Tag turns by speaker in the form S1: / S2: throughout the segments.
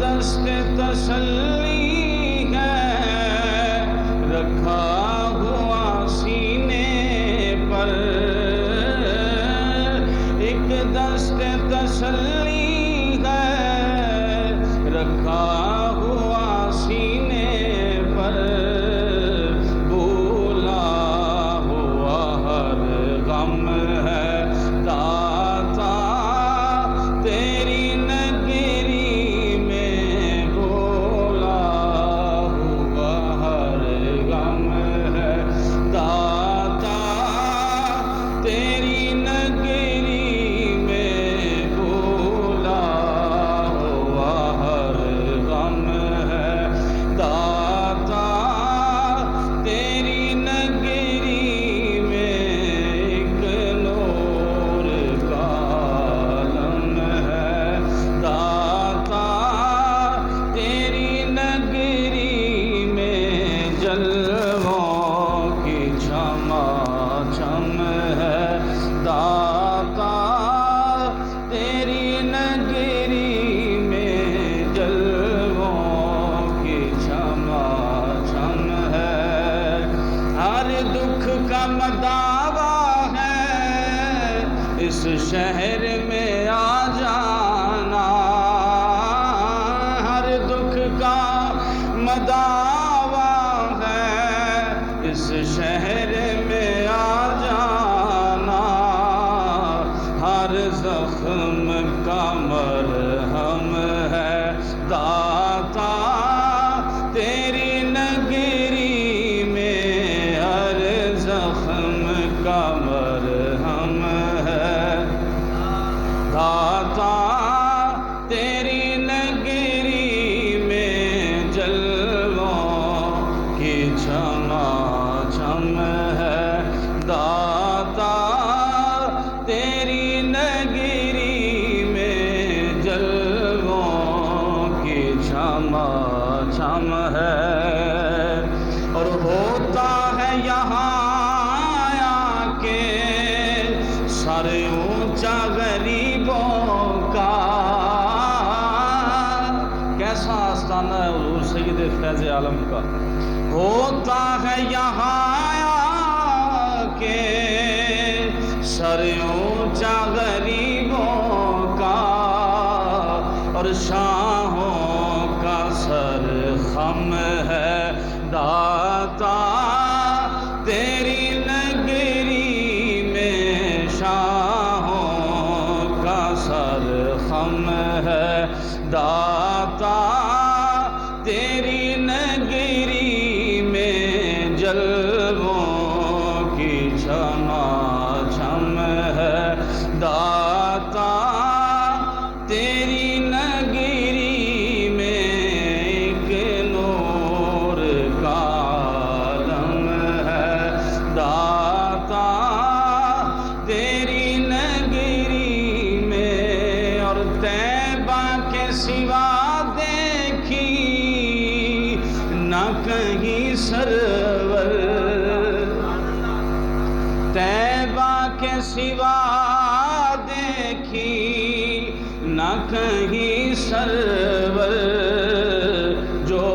S1: دست تسلی ہے رکھا ہوا سینے پر، ایک دست تسلی ہے رکھا ہوا سینے پر، بھولا ہوا ہر غم ہے داتا تیری نگری میں، بھولا ہوا ہر غم ہے داتا تیری نگری میں، بھولا ہوا ہر غم ہے داتا تیری نگری میں، ایک نور کا عالم ہے داتا تیری نگری میں، جلووں کی چماچم ہے داتا تیری نگری میں، جلووں کی چماچم ہے، ہر دکھ کا مداوا ہے اس شہر میں آ جانا، ہر دکھ کا مداوا ہے اس شہر میں آ جانا، ہر زخم کا مرہم ہے داتا تیری نگری میں، ہر زخم کا مرہم ہے داتا تیری نگری میں، جلووں کی چماچم ہے داتا تیری نگری میں، جلووں کی چماچم ہے، اور ہوتا ہے یہاں آ کے سر اونچا غریبوں کا، کیسا آستانہ ہے حضور سید فیض عالم کا، ہوتا ہے یہاں آ کے سر اونچا غریبوں کا، اور شاہوں کا سر خم ہے داتا تیری نگری میں، شاہوں کا سر خم ہے داتا تیری نگری میں، جلووں کی چماچم ہے داتا تیری نگری میں، ایک نور کا عالم ہے داتا تیری نگری میں، اور طیبہ کے سوا دیکھی نہ کہیں سرور، طیبہ کے سوا دیکھی نہ کہیں سرور، جو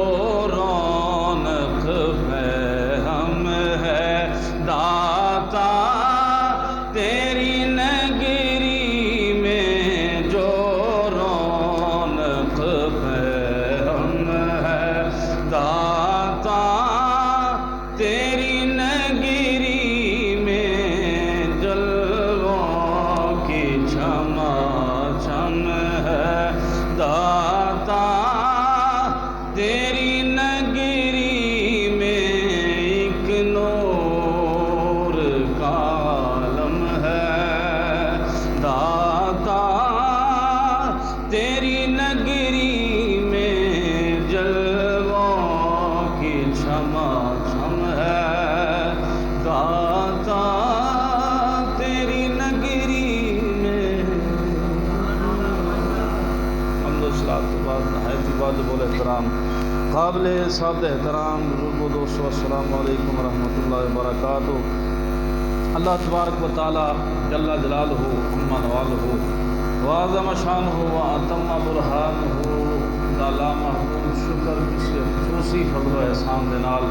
S1: رونق پہ ہم ہے داتا تیری نگری میں، جو رونق پہ ہم ہے داتا تیری نگری میں، جلووں کی چماچم ہے داتا تیری نگری میں، ایک نور کا عالم ہے داتا تیری نگری میں، جلووں کی چماچم ہے داتا تیری نگری میں۔ حمد و صلات کے بعد نہایت واجب الاحترام قابل صاحب احترام بزرگوں دوستو، السلام علیکم ورحمۃ اللہ وبرکاتہ۔ اللہ تبارک و تعالی جل جلالہ عما نوالہ وعظم شانہ واتم برہانہ تعالیٰ محمود شکر کسی خصوصی فضل و احسان دے نال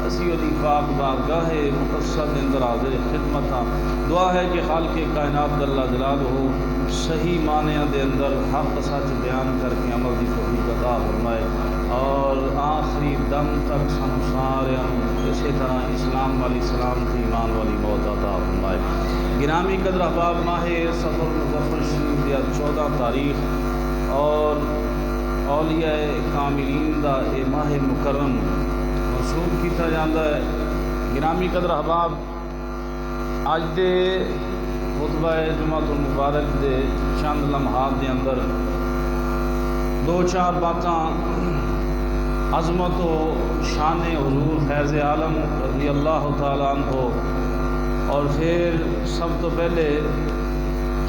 S1: اسی دی پاک بارگاہ مقدسہ دے اندر حاضر خدمت ہاں. دعا ہے کہ خالق کائنات جل جلالہ صحیح معنی دے اندر حق سچ بیان کر کے عمل دی توفیق عطا فرمائے اور آخری دم تک سانو سارے اسی طرح اسلام والی سلامتی ایمان والی موت عطا فرمائے. گرامی قدر احباب، ماہ صفر مظفر شریف یا 14 تاریخ اور اولیاء کاملین دا اے ماہ مکرم منسوب کیتا جاتا ہے. گرامی قدر احباب، اج دے خطبہ جمعۃ المبارک دے چند لمحات دے اندر دو چار باتاں عظمت و شان حضور فیض عالم رضی اللہ تعالیٰ عنہ اور پھر سب تو پہلے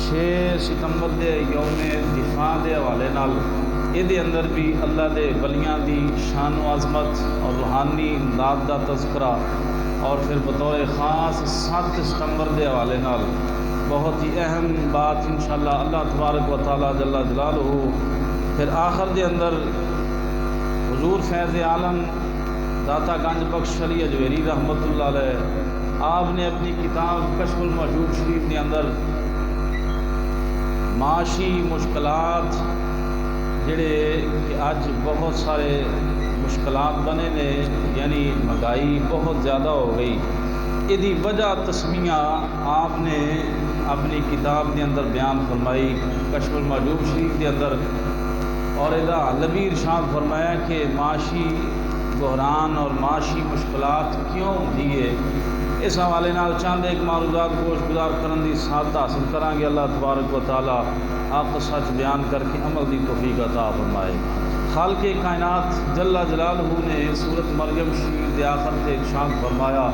S1: 6 ستمبر دے یوم دفاع دے حوالے نال یہ اندر بھی اللہ دے ولیاں دی شان و عظمت اور روحانی امداد دا تذکرہ اور پھر بطور خاص 7 ستمبر دے حوالے نال بہت ہی اہم بات انشاءاللہ اللہ تبارک و تعالیٰ جل جلالہ. پھر آخر دے اندر حضور فیض عالم داتا گنج بخش علی اجویری رحمۃ اللہ علیہ آپ نے اپنی کتاب کشف المحجوب شریف کے اندر معاشی مشکلات جڑے کہ اج بہت سارے مشکلات بنے نے، یعنی مہنگائی بہت زیادہ ہو گئی، یہ وجہ تسمیہ آپ نے اپنی کتاب کے اندر بیان فرمائی کشف المحجوب شریف کے اندر، اور یہ لبی ارشاد فرمایا کہ معاشی بحران اور معاشی مشکلات کیوں ہوتی ہے. اس حوالے نال چند ایک معروضات گوش گزار کرن دی سعادت حاصل کریں گے. اللہ تبارک و تعالیٰ حق سچ بیان کر کے عمل دی توفیق عطا فرمائے. خالق کائنات جل جلالہ نے سورۃ مریم شریف دے آخر تے ارشاد فرمایا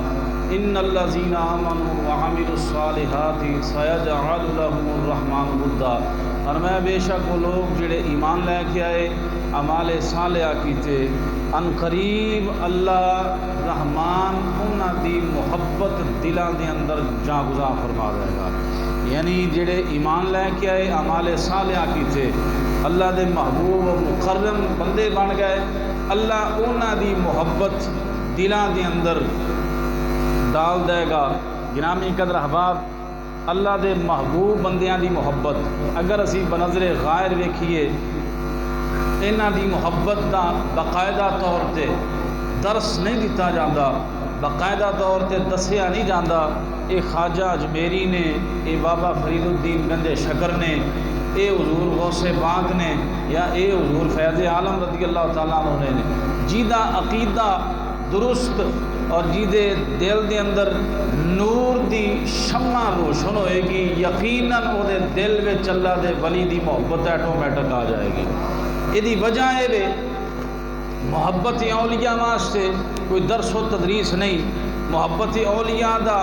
S1: ان الذین آمنوا وعملوا الصالحات سیجعل لهم الرحمن ودا. فرمایا بے شک وہ لوگ جڑے ایمان لے کے آئے، اعمال صالحہ کیتے، ان قریب اللہ رحمان انہاں دی محبت دلاں دے اندر جاں گزار فرما دے گا. یعنی جڑے ایمان لے کے آئے، اعمال صالحہ کیتے، اللہ دے محبوب و مکرم بندے بن گئے، اللہ انہاں دی محبت دلاں دے اندر ڈال دے گا. گرامی قدر احباب، اللہ دے محبوب بندیاں دی محبت اگر اسی بنظر غائر ویکھیے، انہاں دی محبت دا باقاعدہ طور تے درس نہیں دیتا جاتا، باقاعدہ طور تے دسیا نہیں جاتا. اے خواجہ اجمیری نے، اے بابا فرید الدین گنج شکر نے، اے حضور غوث پاک نے، یا اے حضور فیض عالم رضی اللہ تعالیٰ عنہ نے، جیدہ عقیدہ درست اور جیدے دل دے اندر نور دی شمع روشن ہوئے گی، یقیناً وہ دے دل وچ اللہ دے ولی دی محبت ایٹومیٹک آ جائے گی. یہ وجہ ہے محبت اولیاء واسطے کوئی درس و تدریس نہیں. محبت اولیاء دا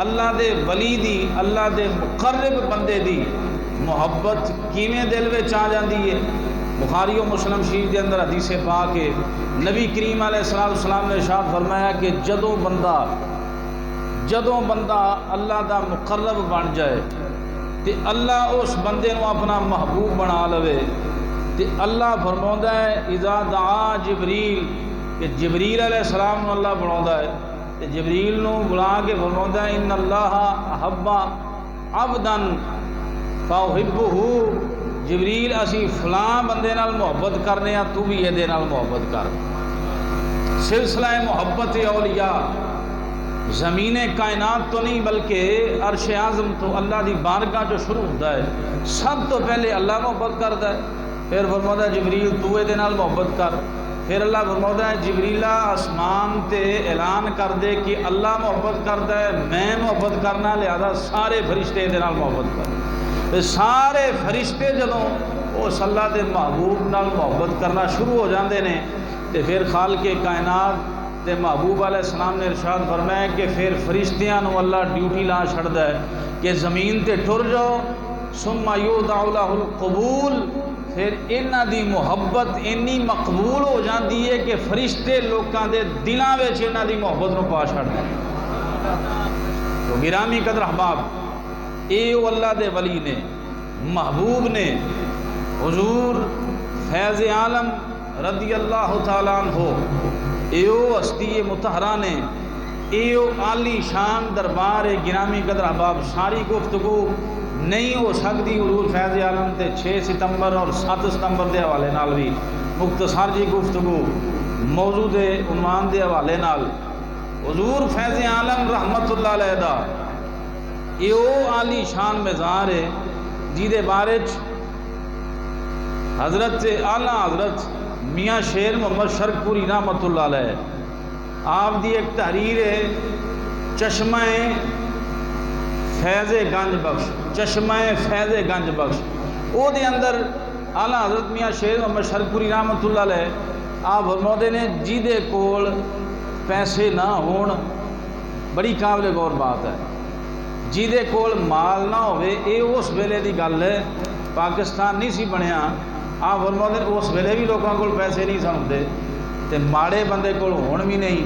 S1: اللہ دے ولی دی، اللہ دے مقرب بندے دی محبت کیویں دل وچ آ جاندی ہے. بخاری و مسلم شریف کے اندر حدیث پاک ہے، نبی کریم علیہ السلام نے ارشاد فرمایا کہ جدوں بندہ اللہ دا مقرب بن جائے تے اللہ اس بندے نو اپنا محبوب بنا لوے تے اللہ فرماوندا ہے اذا دعا جبریل، کہ جبریل علیہ السلام نو اللہ بلاوندا ہے تے جبریل نو بلا کے فرماوندا ہے ان اللہ احب عبدا فاحبہ، جبریل اسی فلاں بندے نال محبت کرنے ہیں، تو بھی یہ نال محبت کر. سلسلہ محبت اولیاء زمین کائنات تو نہیں بلکہ عرش اعظم تو اللہ دی بارگاہ جو شروع ہوتا ہے. سب تو پہلے اللہ محبت کرتا ہے، پھر فرماتا ہے جبریل تو یہ نال محبت کر، پھر اللہ فرماتا ہے جبریل آسمان تے اعلان کر دے کہ اللہ محبت کرتا ہے، میں محبت کرنا، لہذا سارے فرشتے دے نال محبت کر. سارے فرشتے جدوں اس اللہ دے محبوب نال محبت کرنا شروع ہو جاندے نے تے پھر خالق کائنات دے محبوب علیہ السلام نے ارشاد فرمایا کہ پھر فرشتیاں نو اللہ ڈیوٹی لا چھڑدا ہے کہ زمین تے ٹر جاؤ، ثم یودع لہ القبول. پھر انہاں دی محبت اتنی مقبول ہو جاندی ہے کہ فرشتے لوکاں دے دلاں وچ انہاں دی محبت نو پا چھڑدے ہیں. تو گرامی قدر احباب، اے اللہ دے ولی نے، محبوب نے، حضور فیض عالم رضی اللہ تعالیٰ عنہ ایو ہستی مطہرہ نے ایو عالی شان دربار گرامی قدر احباب ساری گفتگو نہیں ہو سکتی حضور فیض عالم تے 6 ستمبر اور 7 ستمبر دے حوالے نال بھی مختصر جی گفتگو موضوع دے عنوان دے حوالے نال حضور فیض عالم رحمت اللہ علیہ دا ایو عالی شان مزار ہے جی دے بارے حضرت اعلیٰ حضرت میاں شیر محمد شرک پوری رحمت اللہ علیہ آپ دی ایک تحریر ہے چشمہ فیض گنج بخش، چشمہ فیض گنج بخش، او دے اندر اعلیٰ حضرت میاں شیر محمد شرک پوری رحمت اللہ علیہ آپ فرماتے نے جی دے کول پیسے نہ ہون بڑی قابل غور بات ہے، جی دے کول مال نہ ہوئے اے اس ویلے دی گل ہے، پاکستان نہیں سی بنیا، آپ فرماتے ہیں اس ویلے بھی لوگوں کو پیسے نہیں سن ہوندے تے ماڑے بندے کول ہون بھی نہیں،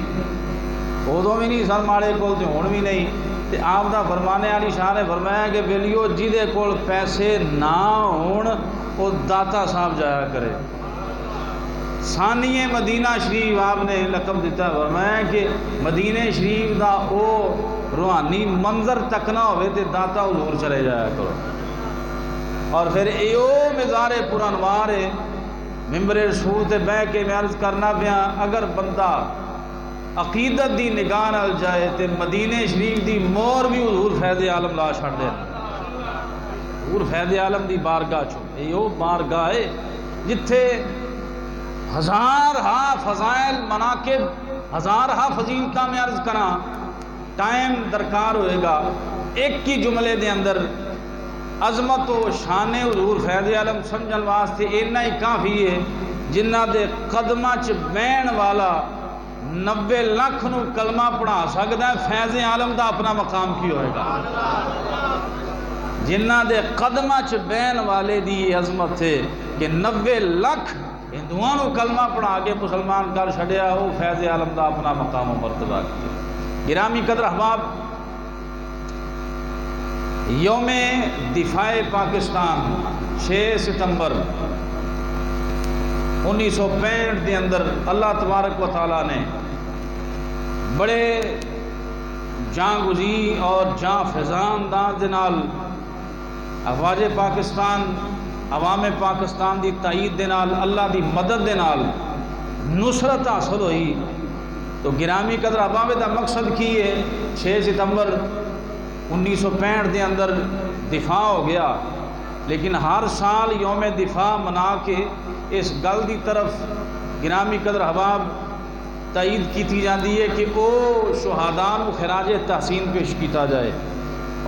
S1: ادوں بھی نہیں سن ماڑے کول تے ہون بھی نہیں، تے آپ دا فرمانے والی شاہ نے فرمایا کہ بیلیو جی دے کول پیسے نہ ہون وہ داتا صاحب جایا کرے۔ ثانی مدینہ شریف آپ نے لقب دیتا فرمایا کہ مدینہ شریف دا او روحانی منظر تک نہ ہوئے تے داتا حضور چلے جایا کرو۔ اور پھر ایو مزار پرانوار ہے، ممبر رسول تے بہ کے میں عرض کرنا پیا اگر بندہ عقیدت دی نگاہ نال جائے تے مدینہ شریف دی مور بھی حضور فیض عالم لا چھڑ دے، حضور فیض عالم دی بارگاہ چو ایو بارگاہ ہے جتھے ہزارہا فضائل مناقب ہزارہا فضیلتاں میں عرض کراں ٹائم درکار ہوئے گا، ایک ہی جملے دے اندر عظمت و شان حضور فیض عالم سمجھن واسطے اینا ہی کافی ہے جنہ دے قدمہ چ بین والا 90 لاکھ نو کلمہ پڑھا سکتا ہے، فیض عالم دا اپنا مقام کی ہوئے گا، جنہ دے قدمہ چ بین والے دی عظمت ہے کہ 90 لاکھ ہندوؤں نو کلمہ پڑھا کے مسلمان کر چھڑیا ہو، فیض عالم دا اپنا مقام و مرتبہ کی۔ گرامی قدر احباب، یوم دفاع پاکستان 6 ستمبر 1965 دے اندر اللہ تبارک و تعالیٰ نے بڑے جاں گزی اور جاں فضان انداز دے نال افواج پاکستان عوام پاکستان دی تائید دے نال اللہ دی مدد دے نال نصرت حاصل ہوئی۔ تو گرامی قدر احباب دا مقصد کی ہے 6 ستمبر 1965 دے اندر دفاع ہو گیا، لیکن ہر سال یوم دفاع منا کے اس گل دی طرف گرامی قدر احباب تائید کی جاتی ہے کہ او شہداء نو خراج تحسین پیش کیتا جائے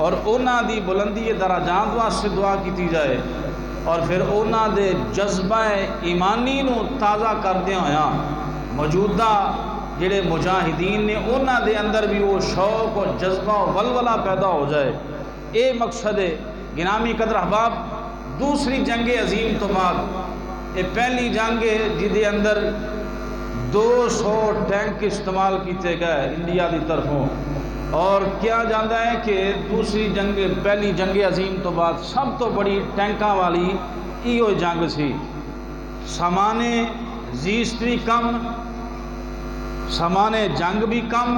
S1: اور اونا دی بلندی درجات واسطے دعا کی جائے، اور پھر اونا دے جذبہ ایمانی نو تازہ کردے ہویا موجودہ جڑے مجاہدین نے اونا دے اندر بھی وہ شوق اور جذبہ و ولولہ پیدا ہو جائے، اے مقصد ہے۔ گرامی قدر احباب، دوسری جنگ عظیم تو بعد یہ پہلی جنگ ہے جدے اندر 200 ٹینک استعمال کیتے گئے انڈیا دی طرفوں، اور کیا جانتا ہے کہ دوسری جنگ پہلی جنگ عظیم تو بعد سب تو بڑی ٹینکاں والی ایو جنگ سی، سامان زیست بھی کم، سامان جنگ بھی کم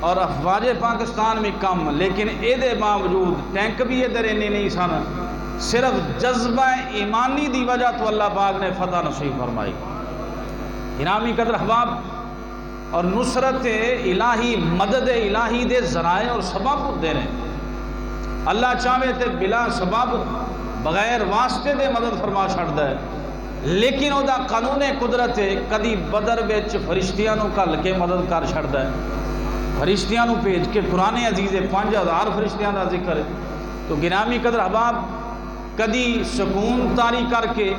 S1: اور افواج پاکستان بھی کم، لیکن اے دے باوجود ٹینک بھی ادھر اینے نہیں سن، صرف جذبہ ایمانی دی وجہ تو اللہ پاک نے فتح نصیب فرمائی۔ گرامی قدر احباب، اور نصرت الہی مدد الہی دے ذرائع اور سبب ہوتے ہیں، اللہ چاہے تے بلا سبب بغیر واسطے دے مدد فرما چھڑدا ہے، لیکن او دا قانون قدرت ہے کدی بدر وچ فرشتیاں نو گھل کے مدد کر چھڑدا ہے، فرشتیاں نو بھیج کے قرآن عزیز 5000 فرشتیاں دا ذکر ہے۔ تو گرامی قدر احباب، کدی سکون طاری کر کے،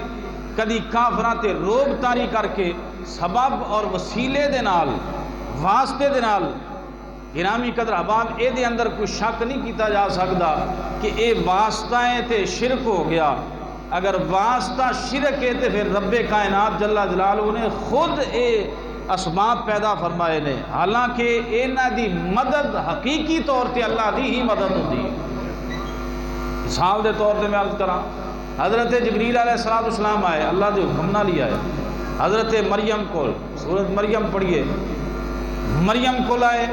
S1: کدی کافراں تے روب طاری کر کے، سبب اور وسیلے دے نال، واسطے دے نال، گرامی قدر احباب اے دے اندر کوئی شک نہیں کیتا جا سکتا کہ اے واسطہ ہے تے شرک ہو گیا۔ اگر واسطہ شرک ہے تے پھر رب کائنات جل جلالہ نے خود اے اسباب پیدا فرمائے نے، حالانکہ انہاں دی مدد حقیقی طور تے اللہ دی ہی مدد ہوتی ہے۔ مثال دے طور تے میں عرض کراں، حضرت جبریل علیہ السلام آئے، اللہ دے حکم نہ لیا ہے حضرت مریم کو، سورۃ مریم پڑھیے، مریم کو آئے،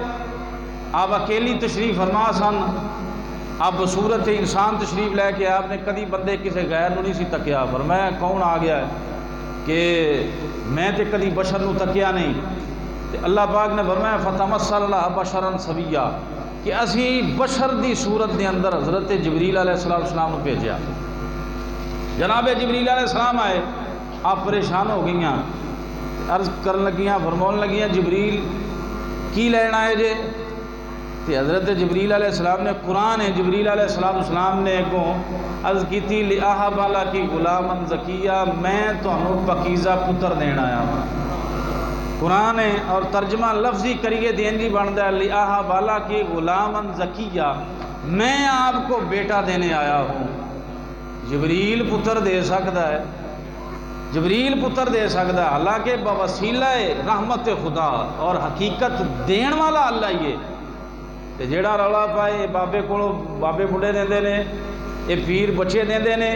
S1: آپ اکیلی تشریف فرما سن، آپ صورت انسان تشریف لے کے آپ نے کدی بندے کسی غیر نو نہیں سی تکیا، فرمایا کون آ گیا ہے کہ میں تے کدی بشر نو تکیا نہیں، تے اللہ پاک نے فرمایا فتمثل لها بشرا سویا، کہ اسی بشر دی صورت دے اندر حضرت جبریل علیہ السلام کو بھیجا۔ جناب جبریل علیہ السلام آئے، آپ پریشان ہو گئیاں، عرض کرن لگیاں، فرمون لگیاں جبریل کی لینا ہے جے؟ تے حضرت جبریل علیہ السلام نے قرآن ہے، جبریل علیہ السلام نے کو عرض کی تھی لِأَهَبَ لَكِ غُلَامًا زَكِيًّا، میں تانوں پاکیزہ پتر دینا آیا ہوں۔ قرآن ہے اور ترجمہ لفظی کریے دین جی بنتا ہے لِأَهَبَ لَكِ غُلَامًا زَكِيًّا، میں آپ کو بیٹا دینے آیا ہوں۔ جبریل پتر دے سکتا ہے، جبریل پتر دے سکتا ہے، حالانکہ بوسیلہ رحمت خدا اور حقیقت دین والا اللہ ہی ہے۔ تے جیڑا رولا پائے بابے کو بابے بڑھے دیندے نے، یہ پیر بچے دیندے نے،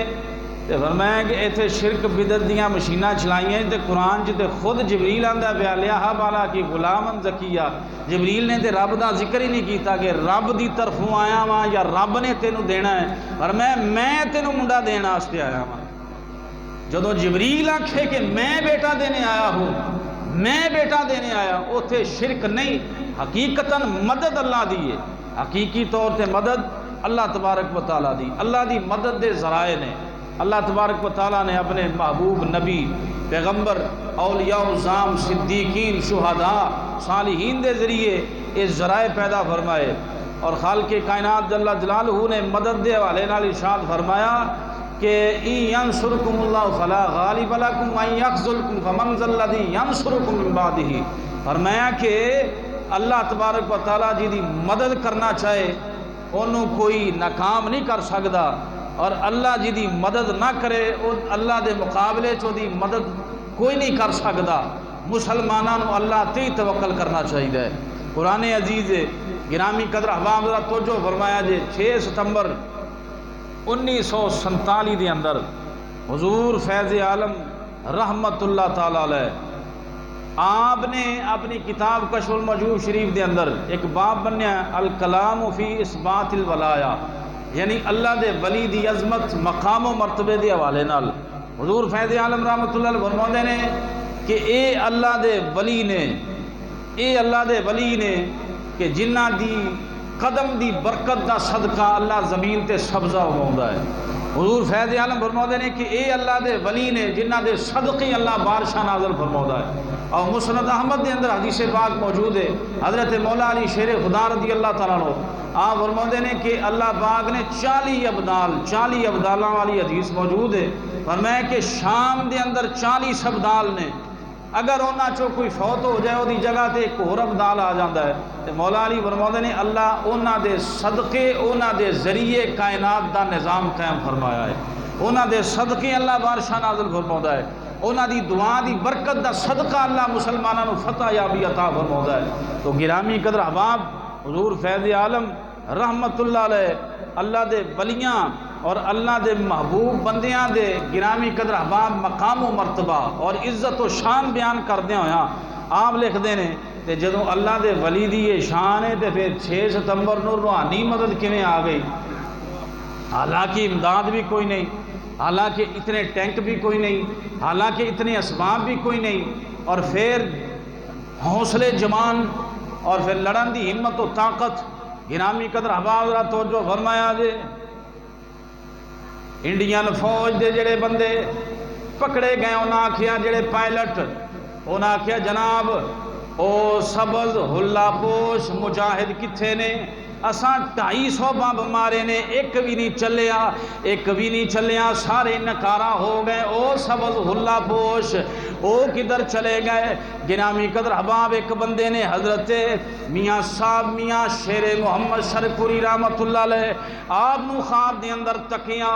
S1: تے فرمایا کہ ایتھے شرک بدعت دیاں مشیناں چلائیاں تے قرآن چ تے خود جبریل آندا پیا لِأَهَبَ لَكِ غُلَامًا زَكِيًّا، جبریل نے تے رب دا ذکر ہی نہیں کیتا کہ رب دی طرفوں آیا ہاں یا رب نے تینوں دینا ہے، فرمایا میں تینوں منڈا دینا واسطے آیا ہاں۔ جدو جبریل آکھے کہ میں بیٹا دینے آیا ہوں، میں بیٹا دینے آیا، اوتھے شرک نہیں، حقیقتاً مدد اللہ دی ہے، حقیقی طور تے مدد اللہ تبارک و تعالیٰ دی، اللہ دی مدد دے ذرائع نے، اللہ تبارک و تعالیٰ نے اپنے محبوب نبی پیغمبر اولیاء اعظام صدیقین شہداء صالحین دے ذریعے اس ذرائع پیدا فرمائے، اور خالق کائنات جل جلالہ نے مدد دے حوالے نال ارشاد فرمایا کہ ان ینصرکم اللہ فلا غالب لکم وان یخذلکم فمن ذا الذی ینصرکم من بعدہ، فرمایا کہ اللہ تبارک و تعالیٰ جی دی مدد کرنا چاہے انہوں کوئی ناکام نہیں کر سکتا، اور اللہ جی دی مدد نہ کرے اللہ دے مقابلے چو دی مدد کوئی نہیں کر سکتا۔ مسلمانوں اللہ تے ہی توکل کرنا چاہیے۔ قرآن عزیز گرامی قدر احباب ذرا توجہ فرمایا جے 6 ستمبر 1947 دے اندر حضور فیض عالم رحمت اللہ تعالی علیہ آپ نے اپنی کتاب کشف الموجود شریف دے اندر ایک باب بنیا الکلام فی اثبات الولایا، یعنی اللہ دے ولی دی عظمت مقام و مرتبے دے حوالے نال حضور فیض عالم رحمت اللہ علیہ فرماتے نے کہ اے اللہ دے ولی نے، اے اللہ دے ولی نے کہ جنہ دی قدم دی برکت دا صدقہ اللہ زمین تے سبزہ اگاؤندا ہے۔ حضور فیض عالم فرماتے ہیں کہ اے اللہ دے ولی نے جنہ دے صدقے اللہ بارشاہ نازل فرماتا ہے۔ اور مسند احمد دے اندر حدیث پاک موجود ہے، حضرت مولا علی شیر خدا رضی اللہ تعالیٰ عنہ آپ فرماتے ہیں کہ اللہ پاک نے 40 ابدالاں والی حدیث موجود ہے، فرمایا کہ شام دے اندر 40 ابدال نے، اگر انہاں چو کوئی فوت ہو جائے وہ جگہ تے ایک اور ابدال آ جاتا ہے، تو مولا علی فرماتے ہیں اللہ انہاں دے صدقے انہاں دے ذریعے کائنات دا نظام قائم فرمایا ہے، انہاں دے صدقے اللہ بارشاہ نازل فرماتا ہے، انہاں دی دعا دی برکت دا صدقہ اللہ مسلمانوں فتح یابی عطا فرماتا ہے۔ تو گرامی قدر احباب حضور فیض عالم رحمت اللہ علیہ اللہ دے ولیاں اور اللہ دے محبوب بندیاں دے گرامی قدر احباب مقام و مرتبہ اور عزت و شان بیان کردے ہویا آپ لکھ دینے تے جدوں اللہ دے ولی دی یہ شان ہے تے پھر 6 ستمبر نو روحانی مدد کیویں آ گئی؟ حالانکہ امداد بھی کوئی نہیں، حالانکہ اتنے ٹینک بھی کوئی نہیں، حالانکہ اتنے اسباب بھی کوئی نہیں، اور پھر حوصلے جمان اور پھر لڑن دی ہمت و طاقت۔ گرامی قدر احباب ذرا توجہ فرمایا جے انڈین فوج دے جڑے بندے پکڑے گئے انہاں آکھیا جڑے پائلٹ انہاں آکھیا جناب او سبز ہلا پوش مجاہد کتھے نے؟ اساں 250 بمب مارے نے، ایک بھی نہیں چلیا، سارے نکارا ہو گئے، او سبز ہلا پوش او کدھر چلے گئے؟ گرامی قدر احباب ایک بندے نے حضرت میاں صاحب میاں شیر محمد شرپوری رحمت اللہ علیہ آپ نو خواب دے اندر تکیا،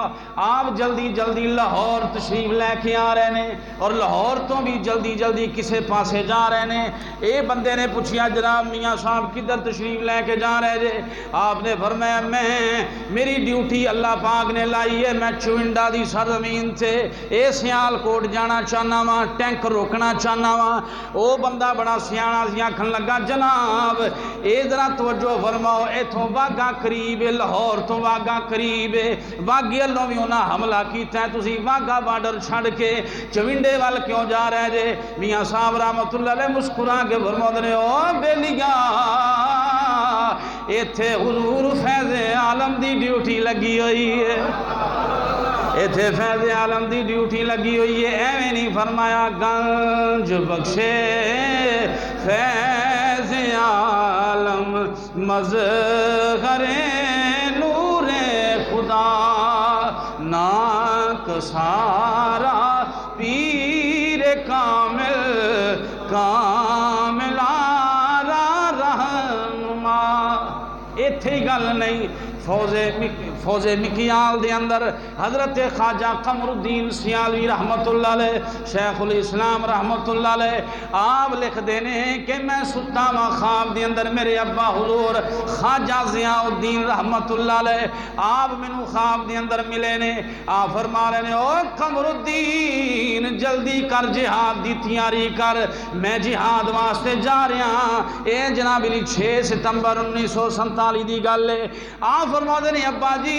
S1: آپ جلدی لاہور تشریف لے کے آ رہے نے اور لاہور تو بھی جلدی کسے پاسے جا رہے نے۔ اے بندے نے پوچھیا جناب میاں صاحب کدھر تشریف لے کے جا رہے جے؟ آپ نے فرمایا میری ڈیوٹی اللہ پاک نے لائی ہے، میں چونڈا دی سرزمین سے اے سیال کوٹ جانا چاہنا وا، ٹینک روکنا چاہنا وا۔ او بندہ بڑا سیاਣਾ سی آکھن لگا جناب اے ذرا توجہ فرماؤ، ایتھوں واگا قریب ہے، لاہور تو واگا قریب ہے، واگے اللہ بھی انہاں حملہ کیتا ہے، تسی واگا بارڈر چھڑ کے چونڈے وال کیوں جا رہے جے؟ میاں صاحب رحمت اللہ علیہ مسکرا کے فرماتے نے او بیلیاں ایتھے حضور فیض عالم دی ڈیوٹی لگی ہوئی ہے، ایتھے فیض عالم دی ڈیوٹی لگی ہوئی ہے۔ ایویں نہیں فرمایا گنج بخشے فیض عالم مظہر نور خدا ناک سارا پیر کامل کامل آرا رہنما۔ ایتھے ہی گل نہیں، فوز مکیال دے اندر حضرت خواجہ قمر الدین سیالوی رحمت اللہ علیہ، شیخ الاسلام رحمت اللہ علیہ، آپ لکھ دینے کہ میں ستا وا خواب دے اندر میرے ابا حضور خواجہ ضیاء الدین رحمت اللہ علیہ آپ مینوں خواب دے اندر ملے نے۔ آپ فرما رہے نے او قمر الدین جلدی کر جہاد دی تیاری کر، میں جہاد واسطے جا رہا۔ اے جناب 6 ستمبر 1947 دی گل ہے۔ آپ فرما دے نہیں ابا جی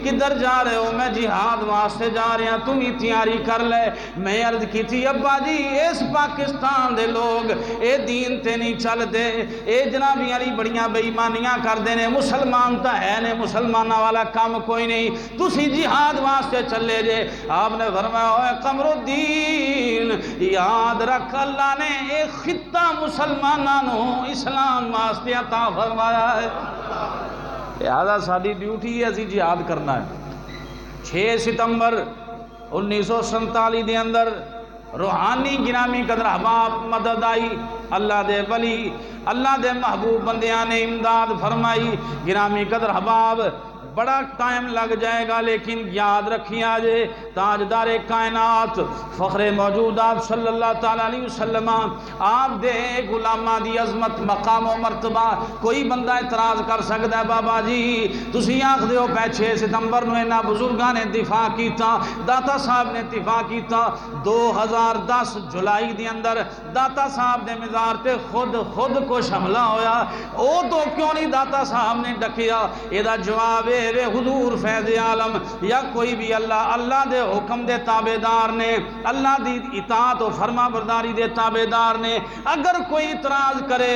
S1: کدھر جا رہے ہو؟ میں جہاد واسطے جا رہا ہوں، تم ہی تیاری کر لے۔ میں عرض کی تھی ابا جی اس پاکستان دے لوگ اے دین تے نہیں چل دے، اے جنابی علی بڑیاں بے ایمانیاں کر دے نے، مسلمان تا ہے نے، مسلمانہ والا کام کوئی نہیں، تسی جہاد واسطے چلے جے۔ آپ نے فرمایا اے قمر الدین یاد رکھ اللہ نے ایک خطہ مسلمانوں اسلام واسطے عطا فرمایا ہے، لہذا ساری ڈیوٹی ہے اسی جہاد کرنا ہے۔ 6 ستمبر 1947 دے اندر روحانی گرامی قدر احباب مدد آئی، اللہ دے ولی اللہ دے محبوب بندیاں نے امداد فرمائی۔ گرامی قدر احباب بڑا ٹائم لگ جائے گا لیکن یاد رکھیں آج تاجدار کائنات فخر موجودات صلی اللہ تعالیٰ علیہ وسلم آپ دے غلامہ دی عظمت مقام و مرتبہ کوئی بندہ اعتراض کر سکتا ہے بابا جی تسی آکھ دیو 6 ستمبر نو انہاں بزرگاں نے دفاع کیتا، داتا صاحب نے دفاع کیتا۔ 2010 جولائی دے اندر داتا صاحب دے مزار تے خود کو حملہ ہویا، او تو کیوں نہیں داتا صاحب نے ڈکیا؟ ایدہ جواب ہے حضور فیض عالم یا کوئی بھی اللہ دے حکم دے تابعدار نے، اللہ دی اطاعت و فرما برداری دے تابعدار نے، اگر کوئی اعتراض کرے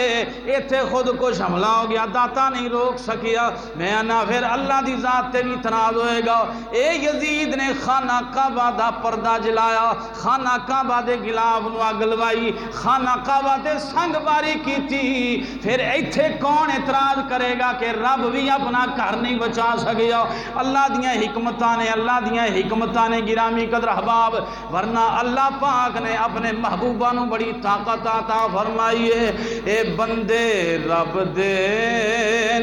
S1: ایتھے خود کو حملہ ہو گیا داتا نہیں روک سکیا، میں نہ پھر اللہ دی ذات تے بھی اعتراض ہوئے گا۔ اے یزید نے خانہ کعبہ دا پردہ جلایا، خانہ کعبہ دے غلاف نو اگ لوائی، خانہ کعبہ دے سنگ باری کی تھی، پھر ایتھے کون اعتراض کرے گا کہ رب بھی اپنا گھر نہیں بچا سکیا؟ اللہ دیاں حکمتاں نے، اللہ دیاں حکمتاں نے گرامی قدر احباب، ورنہ اللہ پاک نے اپنے محبوبہ نو بڑی طاقت عطا فرمائی ہے۔ اے بندے رب دے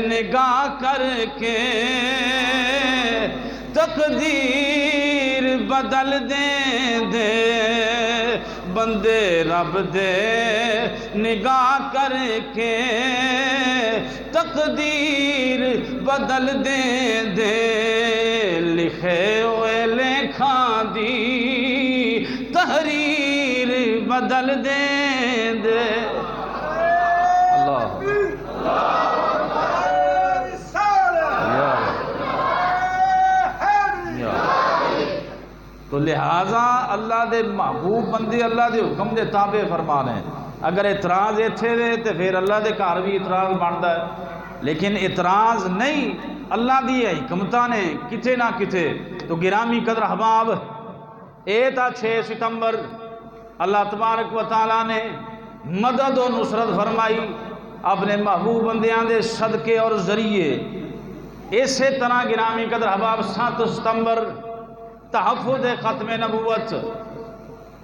S1: نگاہ کر کے تقدیر بدل دے بندے رب دے نگاہ کر کے تقدیر بدل دے لکھے ہوئے لکھاں دی تحریر بدل دے اللہ تو لہٰذا اللہ دے محبوب بندے اللہ دے حکم دے تابع فرمان ہیں۔ اگر اعتراض ایتھے دے تو پھر اللہ دے گھر بھی اعتراض بنتا ہے، لیکن اعتراض نہیں اللہ دی حکمتاں نے کتے نہ کتے۔ تو گرامی قدر احباب اے تا 6 ستمبر اللہ تبارک و تعالیٰ نے مدد و نصرت فرمائی اپنے محبوب بندیاں دے صدقے اور ذریعے۔ اسی طرح گرامی قدر احباب 7 ستمبر تحفظ ختم نبوت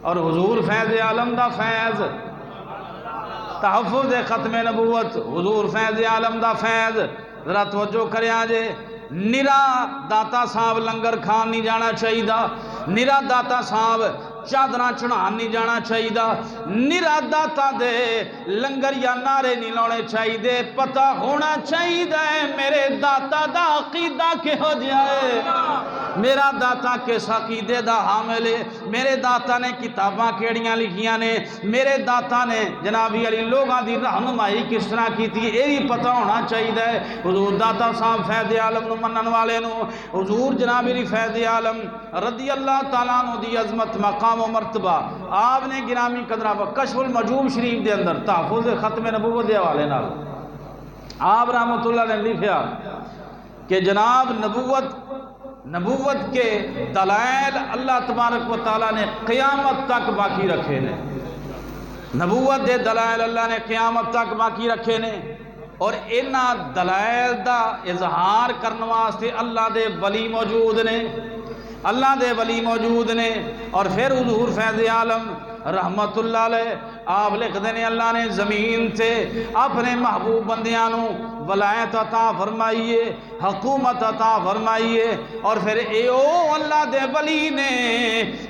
S1: اور حضور فیض عالم دا فیض، تحفظ ختم نبوت حضور فیض عالم دا فیض، ذرا توجہ کرے آجے۔ نرا داتا صاحب لنگر کھان نہیں جانا چاہیے، نرا داتا صاحب چادراں چڑھان نہیں جانا چاہیے، نرا داتا دے لنگر یا نعرے نہیں لانے چاہیے، پتہ ہونا چاہیے میرے داتا دا عقیدہ کہو جائے، میرا داتا کس عقیدے دا حامل ہے، میرے داتا نے کتاباں کیڑیاں لکھیاں نے، میرے داتا نے جنابی علی لوگاں دی رہنمائی کس طرح کی تھی، یہ بھی پتہ ہونا چاہیے۔ حضور داتا صاحب فیض عالم نو منن والے نو، حضور جناب علی فیض عالم رضی اللہ تعالیٰ عنہ دی عظمت مقام و مرتبہ آپ نے گرامی قدرہ کشف المجوب شریف دے اندر تحفظ ختم نبوت دے حوالے نال آپ رحمت اللہ نے لکھیا کہ جناب نبوت کے دلائل اللہ تبارک و تعالیٰ نے قیامت تک باقی رکھے نے، نبوت دے دلائل اللہ نے قیامت تک باقی رکھے نے، اور انہاں دلائل دا اظہار کرنے واسطے اللہ دے ولی موجود نے، اللہ دے ولی موجود نے۔ اور پھر حضور فیض عالم رحمت اللہ علیہ آپ لکھ دینے اللہ نے زمین سے اپنے محبوب بندیاں نو ولایت عطا فرمائیے، حکومت عطا فرمائیے، اور پھر ایو اللہ دے ولی نے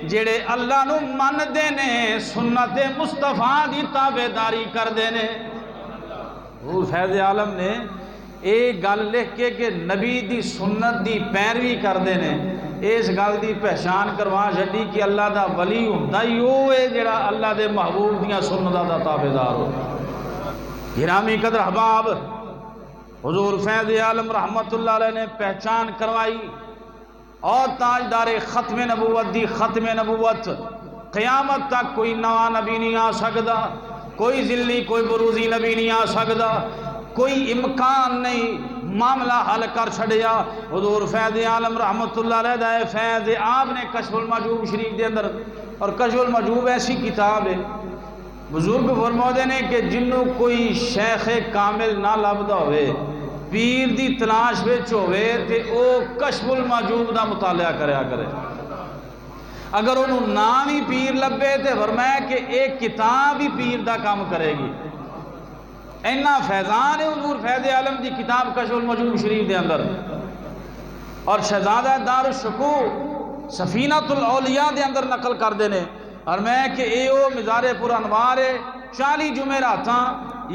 S1: جڑے اللہ نو من دینے، سنت مصطفیٰ دی تابعداری کر دینے۔ حضور فیض عالم نے ایک گل لکھ کے کہ نبی دی سنت دی پیروی کر دینے، اس گل دی پہچان کروا چھڈی کہ اللہ دا ولی ہوندا ہی او ہے جڑا اللہ دے محبوب دیاں سنتاں دا تابعدار ہو۔ گرامی قدر احباب، حضور فیض عالم رحمت اللہ علیہ نے پہچان کروائی، اور تاجدار ختم نبوت دی ختم نبوت قیامت تک کوئی نواں نبی نہیں آ سکدا، کوئی ذلی کوئی بروزی نبی نہیں آ سکدا، کوئی امکان نہیں، معاملہ حل کر چھڑیا۔ حضور فیض عالم رحمت اللہ علیہ دائے فیض آپ نے کشف المجوب شریف دے اندر، اور کشف المجوب ایسی کتاب ہے بزرگ فرمودے نے کہ جنوں کوئی شیخ کامل نہ لبدا ہوئے، پیر دی تلاش وچ ہوئے تے او کشف المجوب دا مطالعہ کریا کرے، اگر انہوں نام ہی پیر لبے تے فرمایا کہ ایک کتاب ہی پیر دا کام کرے گی۔ اینا فیضان ہے حضور فیض عالم دی کتاب کشف المجوب شریف دے اندر، اور شہزادہ دار الشکوہ سفینۃ الاولیاء دے اندر نقل کر دینے، اور میں کہ ایو مزار پر انوار ہے، 40 جمعراتاں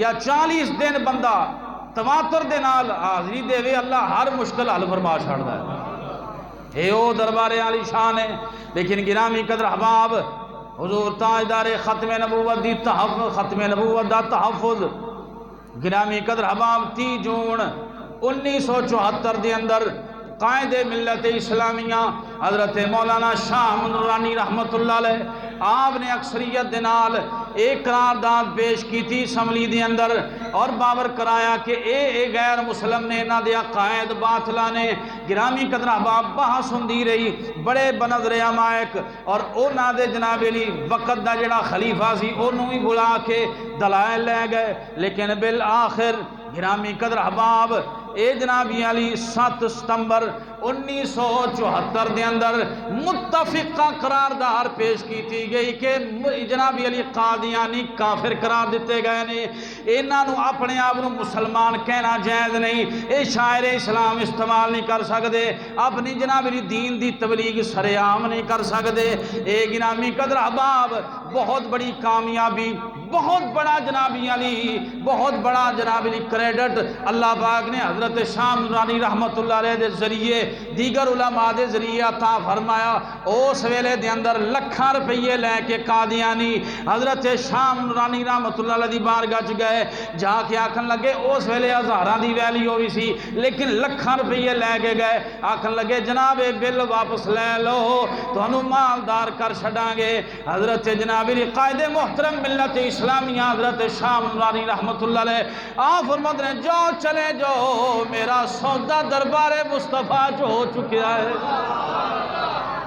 S1: یا 40 دن بندہ تواتر دے نال حاضری دے وے، اللہ ہر مشکل حل فرما چھڑدا ہے، ایو دربار عالی شان ہے۔ لیکن گرامی قدر احباب، حضور تاجدار ختم نبوت دی تحفظ، ختم نبوت دا تحفظ گرامی قدر احباب 30 جون 1974 دے اندر قائد ملت اسلامیہ حضرت مولانا شاہ نورانی رحمت اللہ علیہ آپ نے اکثریت دے نال ایک قرارداد پیش کی تھی اسمبلی دے اندر، اور باور کرایا کہ اے غیر مسلم نے نہ دیا قائد باطلہ نے۔ گرامی قدر احباب بحث ہوندی رہی بڑے بنظر عمائق، اور اونا دے جناب علی وقت دا جڑا خلیفہ سی انہوں ہی بلا کے دلائل لے گئے، لیکن بالآخر گرامی قدر احباب اے جناب علی 7 ستمبر 1974 دے اندر متفقہ قرارداد پیش کی تھی گئی کہ جناب علی قادیانی کافر قرار دیتے گئے نے، انہاں نو اپنے آپ نو مسلمان کہنا جائز نہیں، اے شاعر اسلام استعمال نہیں کر سکتے، اپنی جناب علی دین دی تبلیغ سرعام نہیں کر سکتے۔ اے گرامی قدر احباب بہت بڑی کامیابی، بہت بڑا جناب علی، بہت بڑا جناب علی کریڈٹ اللہ پاک نے حضرت شاہ نورانی رحمت اللہ علیہ دے ذریعے دیگر علماء دے ذریعے عطا فرمایا۔ اس ویلے دے اندر لکھاں روپیے لے کے قادیانی حضرت شاہ نورانی رحمت اللہ علیہ دی بارگاہ چ گئے، جا کے آکھن لگے اس ویلے ہزاراں دی ویلیو بھی سی لیکن لکھاں روپیے لے کے گئے، آکھن لگے جناب بل واپس لے لو تانوں مالدار کر چھڈاں گے۔ حضرت جناب علی قائد محترم ملت اسلامیہ حضرت شاہ نورانی رحمت اللہ علیہ آپ فرماتے ہیں جاؤ چلے جاؤ، میرا سودا دربار مصطفیٰ جو ہو چکیا ہے،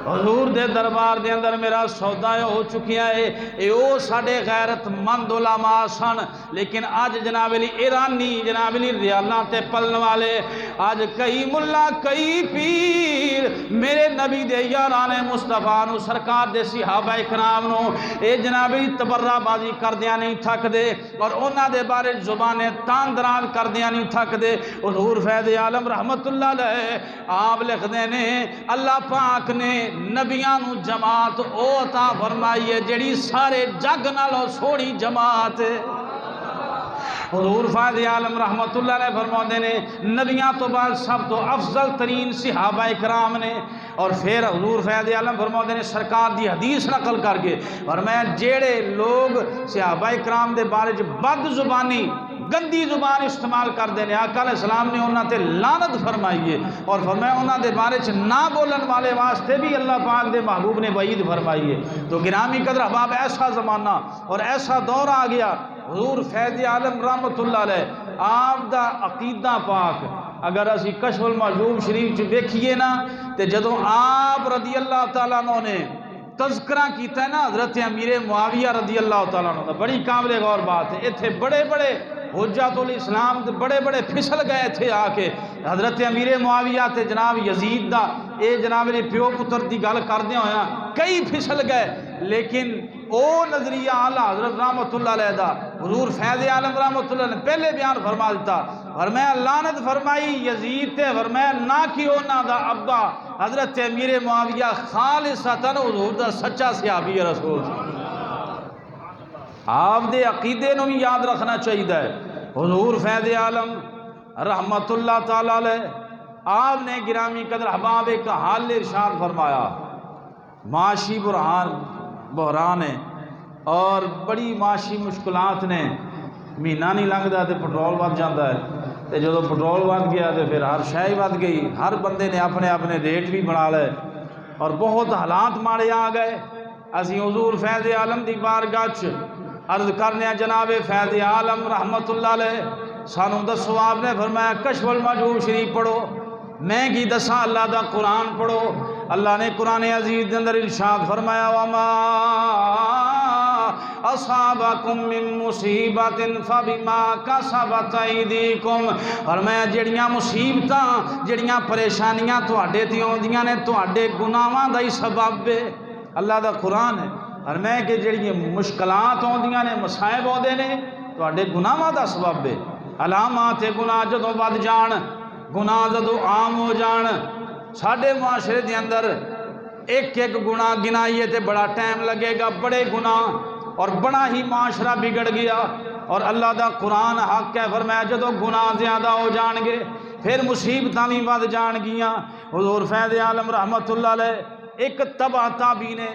S1: حضور دے دربار دے اندر میرا سودا ہو چکیا ہے۔ او ساڑے غیرت مند علماء سن، لیکن آج جناب علی ایرانی جناب علی ریالاں تے پلن والے، آج کئی ملا کئی پیر میرے نبی دے یاران مصطفیٰ نو سرکار دے صحابہ اکرام نو اے جناب علی تبرہ بازی کر دیا نہیں تھک دے، اور انہاں دے بارے زبانیں تان دران کر دیا نہیں تھک دے۔ حضور فیض عالم رحمت اللہ علیہ آپ لکھ دینے اللہ پاک نے نبیاں نو جماعت او عطا فرمائی ہے جڑی سارے جگ نالوں سونی جماعت ہے۔ حضور فائد عالم رحمت اللہ نے فرماتے نے نبیاں تو بعد سب تو افضل ترین صحابہ اکرام نے، اور پھر حضور فائد عالم فرماتے نے سرکار دی حدیث نقل کر کے فرمایا جیڑے لوگ صحابہ اکرام دے بارے بد زبانی گندی زبان استعمال کر دینے آقا علیہ السلام نے انہاں تے لعنت فرمائیے، اور فرمایا انہاں دے بارے نہ بولن والے واسطے بھی اللہ پاک دے محبوب نے وعید فرمائیے۔ تو گرامی قدر احباب ایسا زمانہ اور ایسا دور آ گیا، حضور فیض عالم رحمت اللہ علیہ آپ دا عقیدہ پاک اگر اسی کشف المحجوب شریف چ ویکھیے نا تے جدوں آپ رضی اللہ تعالیٰ عنہ نے تذکرہ کیتا ہے نا حضرت امیر معاویہ رضی اللہ تعالیٰ عنہ، بڑی قابل غور بات ہے۔ ایتھے بڑے بڑے حجت الاسلام بڑے بڑے پھسل گئے تھے آ کے حضرت امیر معاویہ تے جناب یزید دا اے جناب نے پیو پتر دی گل کردے ہویا کئی پھسل گئے، لیکن او نظریہ اعلیٰ حضرت رحمت اللہ علیہ دا حضور فیض عالم رحمت اللہ نے پہلے بیان فرما دیتا، فرمایا لعنت فرمائی یزید تے، فرمایا نہ کیوں نہ دا ابا حضرت امیر معاویہ خالصتاً حضور دا سچا صحابی رسول۔ آپ دے عقیدے نو بھی یاد رکھنا چاہیے۔ حضور فیض عالم رحمت اللہ تعالیٰ علیہ آپ نے گرامی قدر احباب ایک حال ارشاد فرمایا، معاشی بحران ہے اور بڑی معاشی مشکلات نے، مہینہ نہیں لنگتا تے پٹرول ود جاتا ہے، تے جدو پٹرول ود گیا تے پھر ہر شے ود گئی، ہر بندے نے اپنے اپنے ریٹ بھی بنا لے اور بہت حالات ماڑے آ گئے۔ اسی حضور فیض عالم دی بارگاہ چ عرض کرنے جناب فیض عالم رحمت اللہ علیہ سانو دسو، آپ نے فرمایا کشف المحجوب شریف پڑھو، میں کی دساں اللہ دا قرآن پڑھو۔ اللہ نے قرآن عزیز کے اندر ارشاد فرمایا وما اصابکم من مصیبت فبما کسبت ایدیکم، فرمایا جڑیاں مصیبتاں جڑیاں پریشانیاں تواڈے تے اوندیاں نے تواڈے گناہاں دا ہی سبب ہے۔ اللہ دا قرآن ہے، فرمایا کہ جڑیاں مشکلات اوندیاں نے مصائب اوندے نے تواڈے گناہاں دا سبب ہے۔ علامات گناہ جدوں ود جان، گناہ جدوں عام ہو جان، ساڈے معاشرے دے اندر ایک ایک گناہ گنائیے تے بڑا ٹائم لگے گا، بڑے گناہ اور بڑا ہی معاشرہ بگڑ گیا، اور اللہ دا قرآن حق ہے، فرمایا جدوں گناہ زیادہ ہو جان گے پھر مصیبتاں بھی ود جان گیاں۔ حضور فیض عالم رحمت اللہ علیہ ایک تبع تابی نے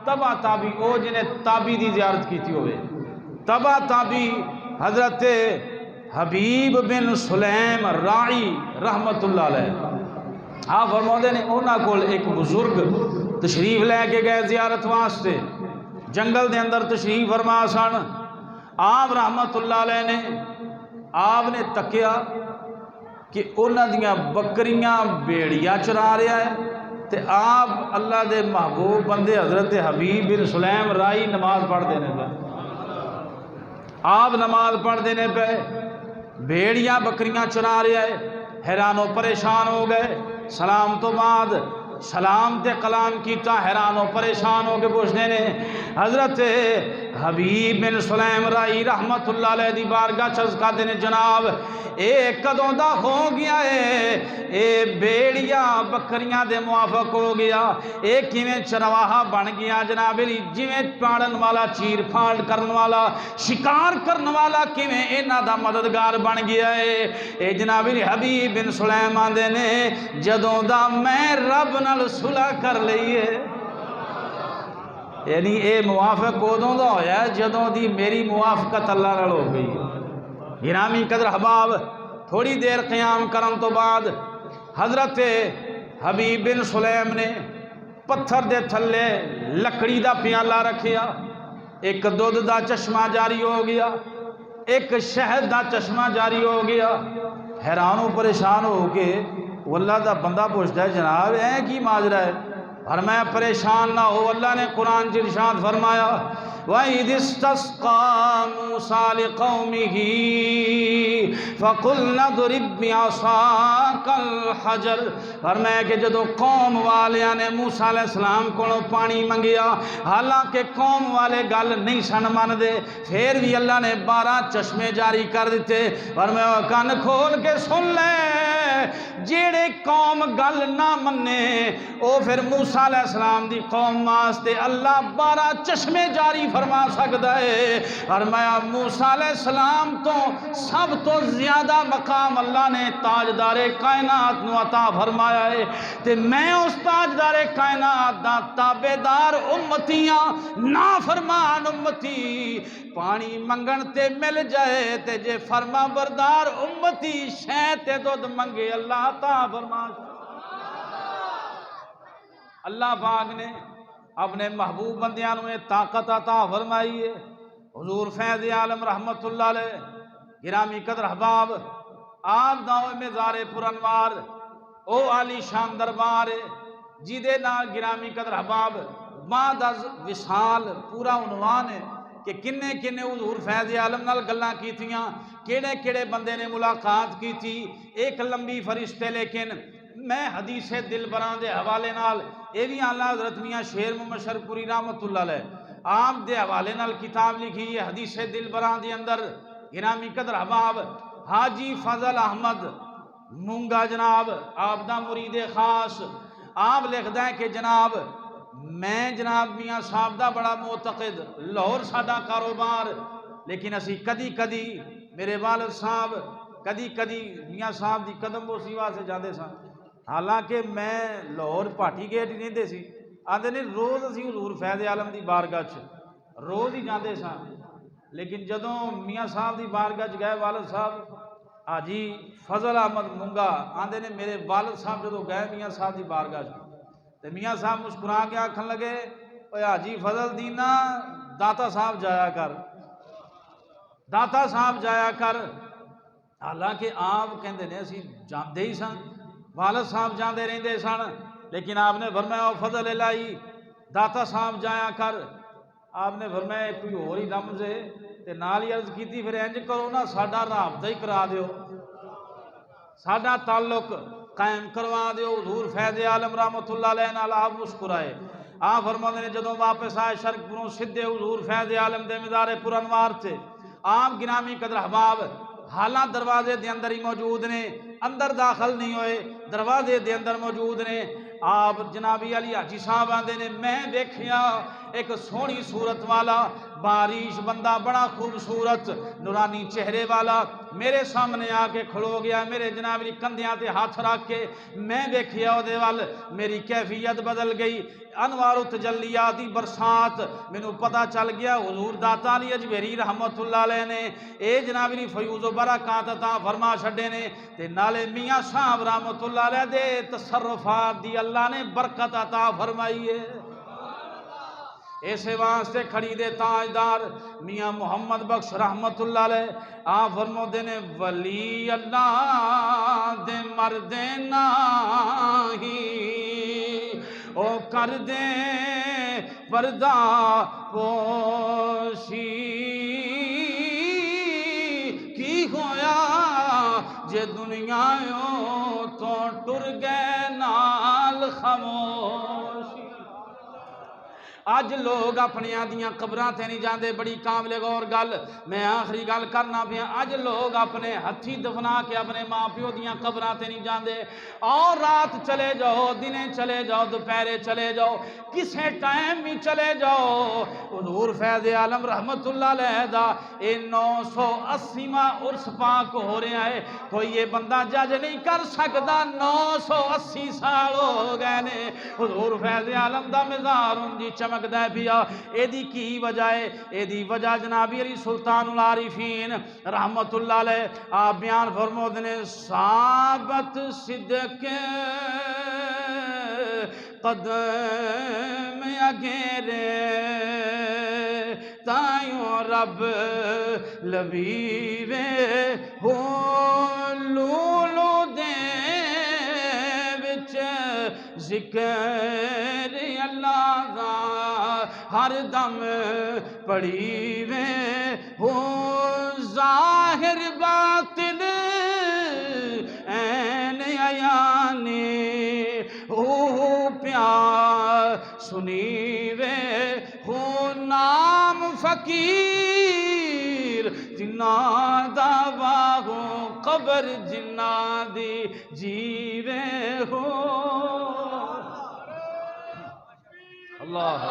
S1: تبع تابی او جنہیں تابی دی زیارت کیتی ہوئے، تبع تابی حضرت حبیب بن سلیم راعی رحمت اللہ علیہ آپ فرماتے نے انہاں کول ایک بزرگ تشریف لے کے گئے زیارت واسطے، جنگل دے اندر تشریف فرما سن۔ آپ رحمت اللہ علیہ نے آپ نے تکیا کہ انہاں دیاں بکریاں بیڑیاں چرا رہا ہے تے آپ اللہ دے محبوب بندے حضرت حبیب بن سلیم رائی نماز پڑھ دینے پہ، آپ نماز پڑھ دینے پہ بھیڑیاں بکریاں چرا رہے ہیں، حیران و پریشان ہو گئے۔ سلام تو بعد سلام تے کلام کیتا، حیران و پریشان ہو کے پوچھنے نے حضرت حبیب بن سلیم رائی رحمت اللہ علیہ دی بارگاہ چز کا دینے جناب اے کدوں دا ہو گیا ہے، اے بیڑیاں بکریاں دے موافق ہو گیا، اے کیویں چرواہا بن گیا جناب علی، جویں پاڑن والا چیر پھاڑ کرن والا شکار کرن والا کیویں انہاں دا مددگار بن گیا ہے۔ اے جناب علی حبیب بن سلیم آندے نے جدوں دا میں رب نال صلح کر لئیے، یعنی اے موافق ادوں دا ہویا ہے جدوں دی میری موافقت اللہ نال ہو گئی۔ گرامی قدر احباب تھوڑی دیر قیام کرن تو بعد حضرت حبیب بن سلیم نے پتھر دے تھلے لکڑی دا پیالہ رکھیا، ایک دودھ دا چشمہ جاری ہو گیا، ایک شہد دا چشمہ جاری ہو گیا۔ حیران و پریشان ہو کے وہ اللہ دا بندہ پوچھتا ہے جناب اے کی ماجرا ہے؟ فرمایا پریشان نہ ہو، اللہ نے قرآن کی ارشاد فرمایا وَإِذِ اسْتَسْقَىٰ مُوسَىٰ لِقَوْمِهِ فَقُلْنَا اضْرِبْ بِعَصَاكَ الْحَجَرَ، فرمایا کہ جدو قوم والیاں نے موسیٰ علیہ السلام کو پانی منگیا، حالانکہ قوم والے گل نہیں سن من دے، پھر بھی اللہ نے 12 چشمے جاری کر دیتے۔ فرمایا کان کھول کے سن لے جیڑے قوم گل نہ منے او پھر موسیٰ علیہ السلام دی قوم واسطے اللہ 12 چشمے جاری فرما سکتا ہے۔ فرمایا موسیٰ علیہ السلام تو سب تو زیادہ مقام اللہ نے تاجدار کائنات نو عطا فرمایا ہے، تے میں اس تاجدار کائنات دا تابعدار امتیاں نافرمان امتی پانی منگن تے مل جائے تے جے فرما بردار امتی شے تے دودھ منگے اللہ عطا فرما۔ اللہ پاک نے اپنے محبوب بندیاں نو طاقت عطا فرمائی ہے۔ حضور فیض عالم رحمت اللہ علیہ گرامی قدر احباب آپ دعوے میں زار پر انوار او عالی شان دربار جیدے نال گرامی قدر احباب بعد از وصال پورا عنوان ہے کہ کنے کنے حضور فیض عالم نال گلاں کیتیاں، کیڑے کیڑے بندے نے ملاقات کی تھی، ایک لمبی فرشتے، لیکن میں حدیث دل براں دے حوالے نال اے بھی اعلیٰ حضرت میاں شیر محمد شرف پوری رحمت اللہ علیہ آپ دے حوالے نال کتاب لکھی ہے حدیث دل براں دے اندر گرامی قدر احباب حاجی فضل احمد مونگا جناب آپ دا مرید خاص آپ لکھدا ہے کہ جناب میں جناب میاں صاحب دا بڑا معتقد لاہور ساڈا کاروبار، لیکن اسی کدی کدی میرے والد صاحب کدی کدی میاں صاحب دی قدم بوسی واسطے جاندے سن، حالانکہ میں لاہور پاٹی گیٹ ہی رہندے سی، آندے نے روز اسی حضور فیض عالم دی بارگاہ چ روز ہی جاندے سن، لیکن جدوں میاں صاحب دی بارگاہ چ گئے والد صاحب حاجی فضل احمد مونگا آندے نے میرے والد صاحب جدوں گئے میاں صاحب دی بارگاہ چ تے میاں صاحب مسکرا کے آکھن لگے اوے حاجی فضل دینا داتا صاحب جایا کر، داتا صاحب جایا کر، حالانکہ آپ کہندے نے اسی جاندے ہی سن، والد صاحب جاندے رہندے سن، لیکن آپ نے فرمایا او فضل الہی داتا صاحب جایا کر، آپ نے فرمایا کوئی اور ہی رمز ہے تے نال ہی عرض کیتی پھر انج کرو نا ساڈا رابطہ ہی کرا دیو، ساڈا تعلق قائم کروا دیو۔ حضور فیض عالم رحمت اللہ علیہ نال آپ مسکرائے، آپ فرماندے نے جدوں واپس آئے شرق پوروں سدھے حضور فیض عالم دے مزار پر انوار تھے، آپ گرامی قدر احباب حالاں دروازے دے اندر ہی موجود نے، اندر داخل نہیں ہوئے، دروازے دے اندر موجود نے، آپ جنابی علی حاجی صاحب آندے نے میں دیکھیا ایک سونی صورت والا بارش بندہ بڑا خوبصورت نورانی چہرے والا میرے سامنے آ کے کھلو گیا، میرے جناب کندھیاں تے ہاتھ رکھ کے میں دیکھیا او دے وال میری کیفیت بدل گئی، انوار و تجلیاتی برسات مینوں پتہ چل گیا حضور داتا علی اجمیری رحمت اللہ علیہ نے اے جناب فیوز و برکات عطا فرما چھڈے نے تے نالے میاں صاحب رحمت اللہ علیہ دے تصرفات دی اللہ نے برکت عطا فرمائی ہے۔ ایسے واسطے کھڑی دے تاجدار میاں محمد بخش رحمت اللہ علیہ آپ فرماتے نے ولی اللہ دے مردے ناہی او کر دے پردہ پوشی کی ہویا جے دنیا تو ٹر گئے نال خاموشی۔ اج لوگ اپنی دیاں قبراں تے نہیں جاندے، بڑی قابل غور گل میں آخری گل کرنا پیا، اج لوگ اپنے ہتھی دفنا کے اپنے ماں پیو دیاں قبراں تے نہیں جاندے، اور رات چلے جاؤ دنے چلے جاؤ دوپہرے چلے جاؤ کسے ٹائم بھی چلے جاؤ حضور فیض عالم رحمت اللہ علیہ دا اے 980واں عرس پاک ہو رہا ہے، کوئی یہ بندہ جج نہیں کر سکتا 980 سال ہو گئے نے حضور فیض عالم دا مزار ان دی چمکدا پیا، اے دی کی وجہ ہے؟ اے دی وجہ جناب علی سلطان العارفین رحمت اللہ علیہ آپ بیان فرماتے نے ثابت صدق قدم اگیرے تائیوں رب لبیوے ہو لولو دے وچ ذکر اللہ دا ہر دم پڑھی وے ہو ظاہر باطن این عیانی ہو پیار سنی وے ہو نام فقیر جنا دا باغوں خبر جنہ دی جیوے ہو اللہ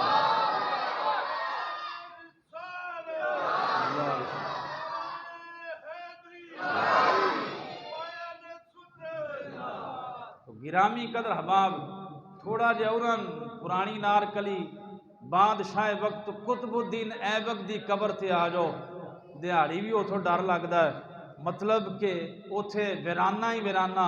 S1: گرامی قدر حباب تھوڑا جورن پرانی نارکلی بادشاہ وقت قطب الدین ایبک دی قبر تے آ جاؤ دیہڑی بھی اتھوں ڈر لگتا ہے مطلب کہ اتھے ویرانہ ہی ویرانہ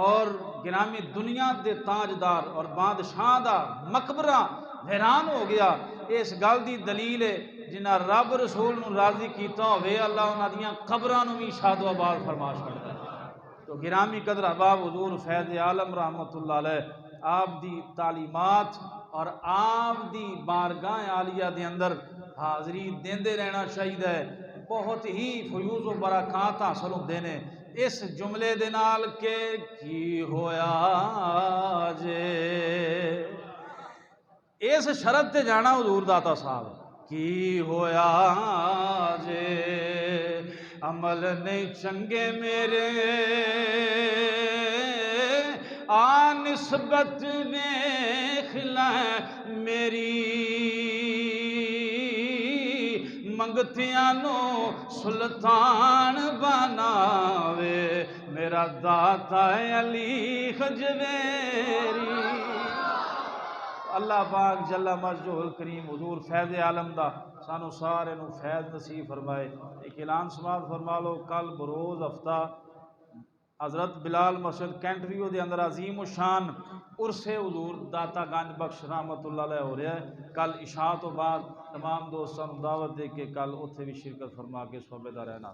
S1: اور گرامی دنیا دے تاجدار اور بادشاہ دا مقبرہ ویران ہو گیا اس گل دی دلیل ہے جنہ رب رسول نو راضی کیتا ہوئے اللہ انہاں دیاں قبراں نو بھی شاد و آباد فرما چھڑدا ہے تو گرامی قدر احباب حضور فیض عالم رحمت اللہ علیہ آپ دی تعلیمات اور آپ دی بارگاہ عالیہ دے اندر حاضری دیندے رہنا چاہیے بہت ہی فیوز و برکات حاصل ہوندے نے اس جملے دے نال کہ کی ہویا جے اس شرط تے جانا حضور داتا صاحب کی ہویا جے عمل نہیں چنگے میرے آ نسبت ویکھ لیں میری منگتیاں نو سلطان بناوے میرا داتا علی خجویری اللہ پاک جل مجدہ کریم حضور فیض عالم دا سانو سارے نو فیض نصیب فرمائے ایک اعلان سماعت فرما لو کل بروز ہفتہ حضرت بلال مسجد کینٹریو دے اندر عظیم الشان عرس حضور داتا گنج بخش رحمت اللہ علیہ ہو رہا ہے کل عشاء تو بعد تمام دوستان دعوت دے کے کل اتھے بھی شرکت فرما کے صحبے دا رہنا